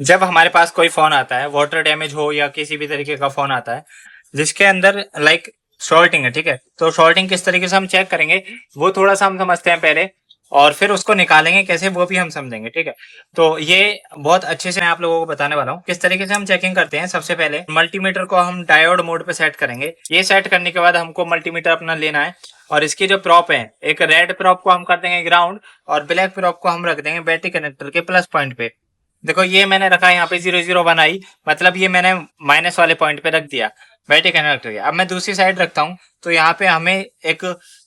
जब हमारे पास कोई फोन आता है, वाटर डैमेज हो या किसी भी तरीके का फोन आता है जिसके अंदर लाइक शॉर्टिंग है, ठीक है, तो शॉर्टिंग किस तरीके से हम चेक करेंगे वो थोड़ा सा हम समझते हैं पहले, और फिर उसको निकालेंगे कैसे वो भी हम समझेंगे, ठीक है। तो ये बहुत अच्छे से मैं आप लोगों को बताने वाला हूँ किस तरीके से हम चेकिंग करते हैं। सबसे पहले मल्टीमीटर को हम डायोड मोड पे सेट करेंगे। ये सेट करने के बाद हमको मल्टीमीटर अपना लेना है, और इसकी जो प्रॉप है, एक रेड प्रॉप को हम कर देंगे ग्राउंड, और ब्लैक प्रॉप को हम रख देंगे बैटरी कनेक्टर के प्लस पॉइंट पे। देखो ये मैंने रखा है यहाँ पे 001 आई, मतलब ये मैंने माइनस वाले पॉइंट पे रख दिया बैटरी कनेक्टर के। अब मैं दूसरी साइड रखता हूँ, तो यहाँ पे हमें एक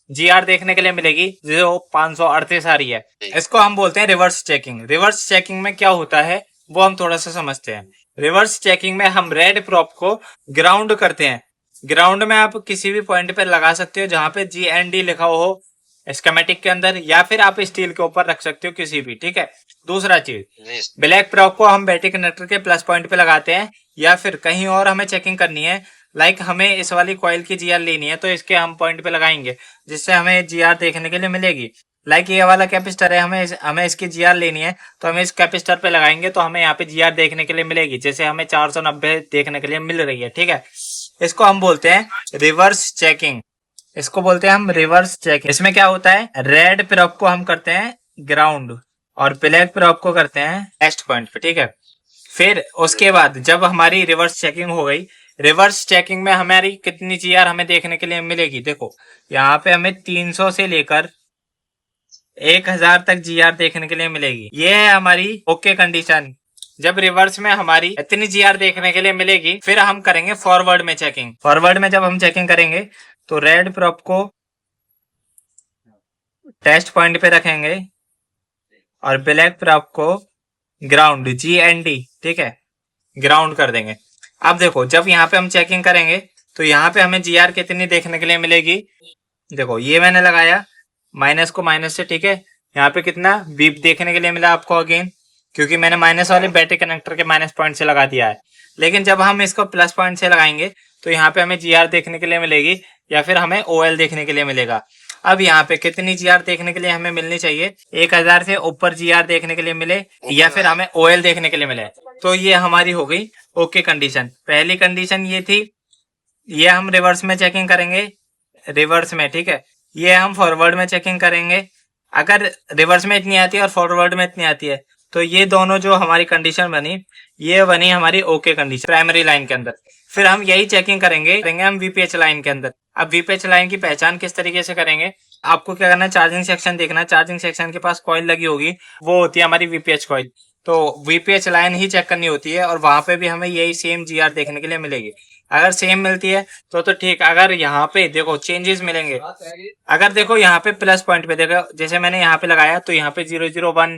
GR देखने के लिए मिलेगी जो 538 आ रही है। इसको हम बोलते हैं रिवर्स चेकिंग। रिवर्स चेकिंग में क्या होता है वो हम थोड़ा सा समझते हैं। रिवर्स चेकिंग में हम रेड प्रॉप को ग्राउंड करते हैं। ग्राउंड में आप किसी भी पॉइंट पे लगा सकते हो जहां पे GND लिखा हो स्कीमेटिक के अंदर, या फिर आप स्टील के ऊपर रख सकते हो किसी भी, ठीक है। दूसरा चीज, ब्लैक प्रॉप को हम बैटरी कनेक्टर के प्लस पॉइंट पे लगाते हैं, या फिर कहीं और हमें चेकिंग करनी है, लाइक हमें इस वाली कॉइल की GR लेनी है तो इसके हम पॉइंट पे लगाएंगे जिससे हमें GR देखने के लिए मिलेगी। लाइक ये वाला कैपेसिटर है, हमें इसकी GR लेनी है तो हमें इस कैपेसिटर पे लगाएंगे तो हमें यहाँ पे GR देखने के लिए मिलेगी, जैसे हमें 490 देखने के लिए मिल रही है, ठीक है। इसको हम बोलते हैं रिवर्स चेकिंग। इसको बोलते हैं हम रिवर्स चेकिंग। इसमें क्या होता है, रेड प्रॉप को हम करते हैं ग्राउंड और ब्लैक प्रॉप को करते हैं टेस्ट पॉइंट पे, ठीक है। फिर उसके बाद जब हमारी रिवर्स चेकिंग हो गई, रिवर्स चेकिंग में हमारी कितनी GR हमें देखने के लिए मिलेगी, देखो यहाँ पे हमें 300 से लेकर 1000 तक GR देखने के लिए मिलेगी। ये है हमारी ओके कंडीशन। जब रिवर्स में हमारी इतनी GR देखने के लिए मिलेगी, फिर हम करेंगे फॉरवर्ड में चेकिंग। फॉरवर्ड में जब हम चेकिंग करेंगे तो रेड प्रॉप को टेस्ट पॉइंट पे रखेंगे और ब्लैक प्रॉप को ग्राउंड GND, ठीक है, ग्राउंड कर देंगे। अब देखो जब यहाँ पे हम चेकिंग करेंगे तो यहाँ पे हमें GR कितनी देखने के लिए मिलेगी, देखो ये मैंने लगाया माइनस को माइनस से, ठीक है। यहाँ पे कितना बीप देखने के लिए मिला आपको अगेन, क्योंकि मैंने माइनस वाले बैटरी कनेक्टर के माइनस पॉइंट से लगा दिया है। लेकिन जब हम इसको प्लस पॉइंट से लगाएंगे तो यहाँ पे हमें GR देखने के लिए मिलेगी, या फिर हमें OL देखने के लिए मिलेगा। अब यहाँ पे कितनी GR देखने के लिए हमें मिलनी चाहिए, 1000 से ऊपर GR देखने के लिए मिले, या फिर हमें OL देखने के लिए मिले। तो ये हमारी हो गई ओके कंडीशन। पहली कंडीशन ये थी, ये हम रिवर्स में चेकिंग करेंगे, रिवर्स में, ठीक है। ये हम फॉरवर्ड में चेकिंग करेंगे। अगर रिवर्स में इतनी आती है और फॉरवर्ड में इतनी आती है तो ये दोनों जो हमारी कंडीशन बनी, ये बनी हमारी ओके कंडीशन प्राइमरी लाइन के अंदर। फिर हम यही चेकिंग करेंगे हम VPH लाइन के अंदर। अब VPH लाइन की पहचान किस तरीके से करेंगे, आपको क्या करना है, चार्जिंग सेक्शन देखना है। चार्जिंग सेक्शन के पास कॉइल लगी होगी, वो होती है हमारी VPH कॉइल। तो VPH लाइन ही चेक करनी होती है, और वहां पे भी हमें यही सेम GR देखने के लिए मिलेगी। अगर सेम मिलती है तो ठीक। अगर यहाँ पे देखो चेंजेस मिलेंगे, अगर देखो यहाँ पे प्लस पॉइंट पे देखो, जैसे मैंने यहाँ पे लगाया तो यहाँ पे 001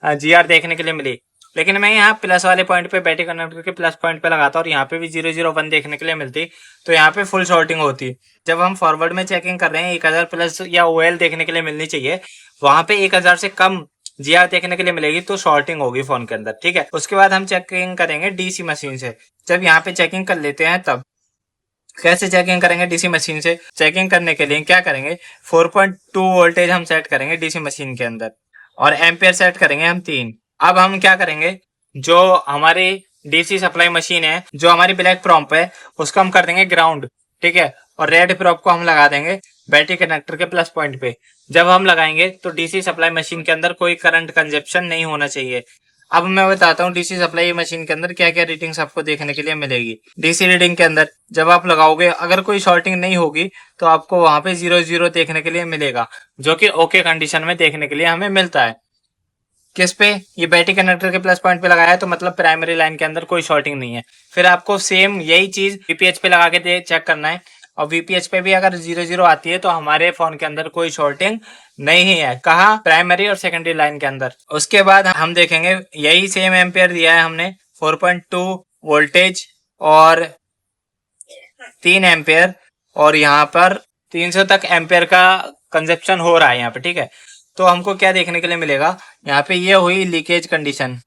GR देखने के लिए मिली, लेकिन मैं यहाँ प्लस वाले पॉइंट पे बैटरी कनेक्टर के प्लस पॉइंट पे लगाता और यहाँ पे भी 001 देखने के लिए मिलती, तो यहाँ पे फुल शॉर्टिंग होती। जब हम फॉरवर्ड में चेकिंग कर रहे हैं 1000 प्लस या OL देखने के लिए मिलनी चाहिए, वहां पे 1000 से कम GR देखने के लिए मिलेगी तो शॉर्टिंग होगी फोन के अंदर, ठीक है। उसके बाद हम चेकिंग करेंगे DC मशीन से। जब यहाँ पे चेकिंग कर लेते हैं तब कैसे चेकिंग करेंगे DC मशीन से, चेकिंग करने के लिए क्या करेंगे, 4.2 वोल्टेज हम सेट करेंगे DC मशीन के अंदर, और एम्पियर सेट करेंगे हम 3। अब हम क्या करेंगे, जो हमारी DC सप्लाई मशीन है, जो हमारी ब्लैक प्रॉम्प है, उसको हम कर देंगे ग्राउंड, ठीक है, और रेड प्रॉप को हम लगा देंगे बैटरी कनेक्टर के प्लस पॉइंट पे। जब हम लगाएंगे तो DC सप्लाई मशीन के अंदर कोई करंट कंजप्शन नहीं होना चाहिए। अब मैं बताता हूँ DC सप्लाई मशीन के अंदर क्या क्या रीडिंग्स आपको देखने के लिए मिलेगी। DC रीडिंग के अंदर जब आप लगाओगे, अगर कोई शॉर्टिंग नहीं होगी तो आपको वहां पे 00 देखने के लिए मिलेगा, जो कि ओके कंडीशन में देखने के लिए हमें मिलता है। किस पे, ये बैटरी कनेक्टर के प्लस पॉइंट पे लगाया है तो मतलब प्राइमरी लाइन के अंदर कोई शॉर्टिंग नहीं है। फिर आपको सेम यही चीज VPH पे लगा के चेक करना है, और VPH पे भी अगर 00 आती है तो हमारे फोन के अंदर कोई शॉर्टिंग नहीं है। कहा, प्राइमरी और सेकेंडरी लाइन के अंदर। उसके बाद हम देखेंगे यही सेम एम्पियर दिया है हमने, 4.2 वोल्टेज और 3 एम्पियर, और यहाँ पर 300 तक एम्पियर का कंजप्शन हो रहा है यहाँ पे, ठीक है। तो हमको क्या देखने के लिए मिलेगा, यहाँ पे ये हुई लीकेज कंडीशन।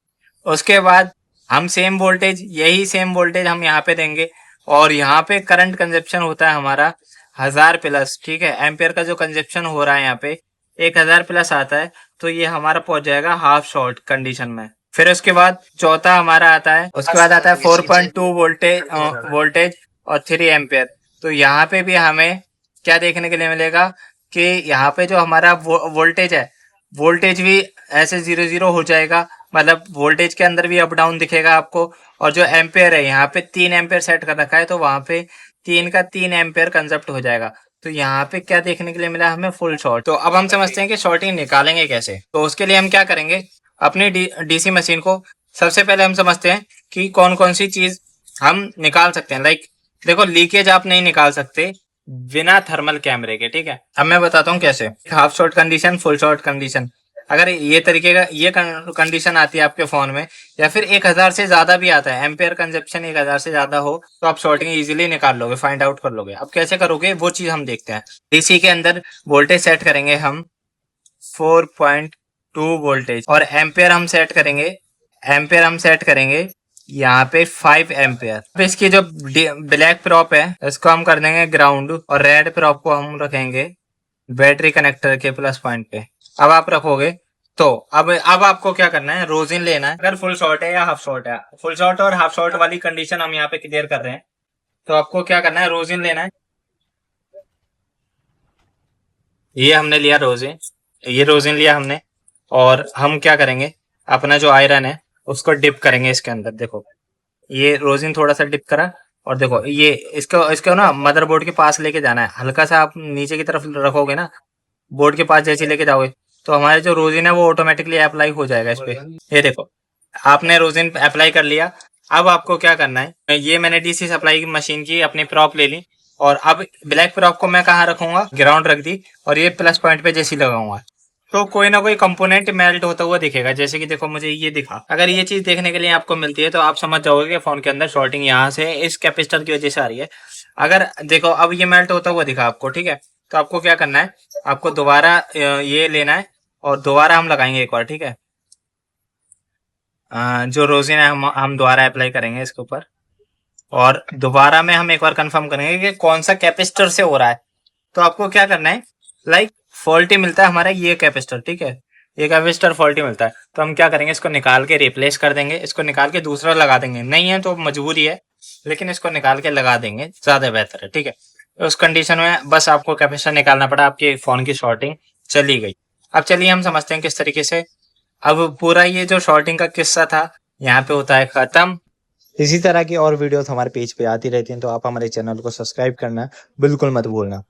उसके बाद हम सेम वोल्टेज, यही सेम वोल्टेज हम यहाँ पे देंगे, और यहाँ पे करंट कंजप्शन होता है हमारा 1000 प्लस, ठीक है। एम्पियर का जो कंजप्शन हो रहा है यहाँ पे 1000 प्लस आता है, तो ये हमारा पहुंच जाएगा हाफ शॉर्ट कंडीशन में। फिर उसके बाद चौथा हमारा आता है, उसके बाद आता है 4.2 वोल्टेज और 3 एम्पियर। तो यहाँ पे भी हमें क्या देखने के लिए मिलेगा कि यहाँ पे जो हमारा वोल्टेज है, वोल्टेज भी ऐसे 0 हो जाएगा, मतलब वोल्टेज के अंदर भी अप डाउन दिखेगा आपको। और जो एम्पेयर है, यहाँ पे 3 एम्पेयर सेट कर रखा है, तो वहां पे 3 एम्पेयर कंजप्ट हो जाएगा। तो यहाँ पे क्या देखने के लिए मिला हमें, फुल शॉर्ट। तो अब हम समझते हैं कि शॉर्टिंग निकालेंगे कैसे। तो उसके लिए हम क्या करेंगे, अपनी डीसी मशीन को सबसे पहले हम समझते हैं कि कौन कौन सी चीज हम निकाल सकते हैं। लाइक देखो, लीकेज आप नहीं निकाल सकते बिना थर्मल कैमरे के, ठीक है। अब मैं बताता हूँ कैसे। Half short condition, full short condition, अगर ये तरीके का ये कंडीशन आती है आपके फोन में, या फिर 1000 से ज्यादा भी आता है, एम्पेयर कंजप्शन 1000 से ज्यादा हो, तो आप शॉर्टिंग इजीली निकाल लोगे, फाइंड आउट कर लोगे। अब कैसे करोगे वो चीज हम देखते हैं। डीसी के अंदर वोल्टेज सेट करेंगे हम 4.2 वोल्टेज, और एम्पेयर हम सेट करेंगे यहाँ पे 5 एम्पेयर। अब इसकी जो ब्लैक प्रॉप है इसको हम कर देंगे ग्राउंड, और रेड प्रॉप को हम रखेंगे बैटरी कनेक्टर के प्लस पॉइंट पे। अब आप रखोगे तो अब आपको क्या करना है, रोजिन लेना है। अगर फुल शॉर्ट है या हाफ शॉर्ट है, फुल शॉर्ट और हाफ शॉर्ट वाली कंडीशन हम यहाँ पे क्लियर कर रहे हैं। तो आपको क्या करना है, रोजिन लेना है। ये हमने लिया रोजिन, ये रोजिन लिया हमने, और हम क्या करेंगे, अपना जो आयरन है उसको डिप करेंगे इसके अंदर। देखो, ये रोजिन थोड़ा सा डिप करा, और देखो ये इसको ना मदरबोर्ड के पास लेके जाना है। हल्का सा आप नीचे की तरफ रखोगे ना, बोर्ड के पास जैसे लेके जाओगे, तो हमारे जो रोजिन है वो ऑटोमेटिकली अप्लाई हो जाएगा इस पे। ये देखो, आपने रोजिन अप्लाई कर लिया। अब आपको क्या करना है, ये मैंने डीसी सप्लाई मशीन की अपनी प्रॉप ले ली, और अब ब्लैक प्रॉप को मैं कहाँ रखूंगा, ग्राउंड रख दी, और ये प्लस पॉइंट पे जैसी लगाऊंगा, तो कोई ना कोई कंपोनेंट मेल्ट होता हुआ दिखेगा। जैसे कि देखो, मुझे ये दिखा। अगर ये चीज देखने के लिए आपको मिलती है तो आप समझ जाओगे कि फोन के अंदर शॉर्टिंग यहाँ से इस कैपेसिटर की वजह से आ रही है। अगर देखो अब ये मेल्ट होता हुआ दिखा आपको, ठीक है, तो आपको क्या करना है, आपको दोबारा ये लेना है, और दोबारा हम लगाएंगे एक बार, ठीक है। जो रोजिन है हम दोबारा अप्लाई करेंगे इसके ऊपर, और दोबारा में हम एक बार कंफर्म करेंगे कि कौन सा कैपेसिटर से हो रहा है। तो आपको क्या करना है, लाइक फॉल्टी मिलता है हमारा ये कैपेसिटर, ठीक है, ये कैपेसिटर फॉल्टी मिलता है, तो हम क्या करेंगे, इसको निकाल के रिप्लेस कर देंगे, इसको निकाल के दूसरा लगा देंगे। नहीं है तो मजबूरी है, लेकिन इसको निकाल के लगा देंगे, ज्यादा बेहतर है, ठीक है। उस कंडीशन में बस आपको कैपेसिटर निकालना पड़ा, आपके फोन की शॉर्टिंग चली गई। अब चलिए हम समझते हैं किस तरीके से। अब पूरा ये जो शॉर्टिंग का किस्सा था यहाँ पे होता है खत्म। इसी तरह की और वीडियोस हमारे पेज पे आती रहती हैं, तो आप हमारे चैनल को सब्सक्राइब करना बिल्कुल मत भूलना।